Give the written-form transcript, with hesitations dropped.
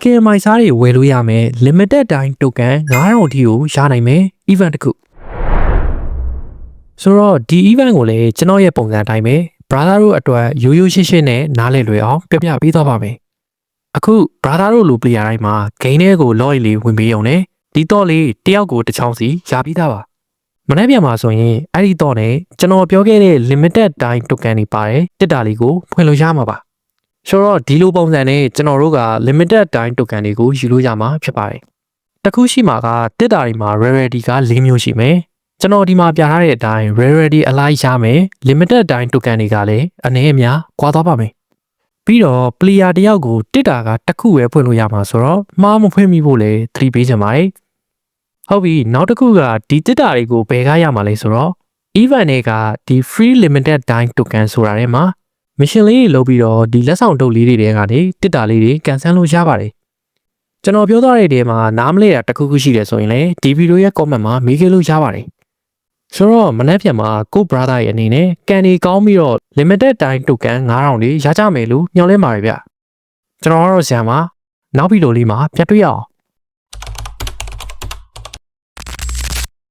token မိုင်စားတွေဝယ်လို့ရမယ် limited time token 9000အထိကိုရနိုင်မယ် event တစ်ခုဆိုတော့ဒီ event ကိုလည်းကျွန်တော်ရဲ့ပုံစံအတိုင်းပဲ brother တို့အတွက်ရိုးရိုးရှင်းရှင်းနဲ့နားလည်လွယ်အောင်ပြပြပေးသွားပါမယ်အခု brother တို့လို player တိုင်းမှာ game ထဲကို login လေးဝင်ပေးအောင်နဲ့ဒီတော့လေးတယောက်ကိုတစ်ချောင်းစီရပြီးသားပါမနေ့ပြန်မှာဆိုရင်အဲ့ဒီတော့နဲ့ကျွန်တော်ပြောခဲ့တဲ့ limited time token တွေပါတယ်တစ်တာလေးကိုဖွင့်လို့ရမှာပါဆိုတော့ဒီလိုပုံစံနဲ့ကျွန်တော်တို့က limited time token တွေကိုယူလို့ရမှာဖြစ်ပါတယ်တခုရှိမှာကတစ်တာတွေမှာ rarity က၄မျိုးရှိမယ်ကျွန်တော်ဒီမှာပြထားတဲ့အတိုင်း rarity အလိုက်ရမယ် limited time token တွေကလည်းအနည်းအများကွာသွားပါမယ်ပြီးတော့ player တယောက်ကိုတစ်တာကတစ်ခုပဲဖွင့်လို့ရမှာဆိုတော့မှားမဖွင့်မိဖို့လည်းသတိပေးချင်ပါတယ်ဟုတ်ပြီနောက်တစ်ခုကဒီတစ်တာတွေကိုဘယ်ကရမှာလဲဆိုတော့ event တွေကဒီ free limited time token ဆိုတာထဲမှာ mission လေးတွေလုပ်ပြီးတော့ဒီလက်ဆောင်တုပ်လေးတွေထဲကနေတစ်တာလေးတွေကန်ဆယ်လို့ရပါတယ်ကျွန်တော်ပြောသွားတဲ့နေရာမှာနားမလဲတာတစ်ခုခုရှိတယ်ဆိုရင်လည်းဒီဗီဒီယိုရဲ့ comment မှာမေးခဲ့လို့ရပါတယ်ဆိုတော့မနေ့ပြန်မှာကို brother ရဲ့အနေနဲ့ကန်ဒီကောင်းပြီးတော့ limited time token 9000လေးရကြမယ်လို့ညွှန်လဲပါတယ်ဗျကျွန်တော်ကတော့ဆရာမနောက်ဗီဒီယိုလေးမှာပြန်တွေ့ရအောင်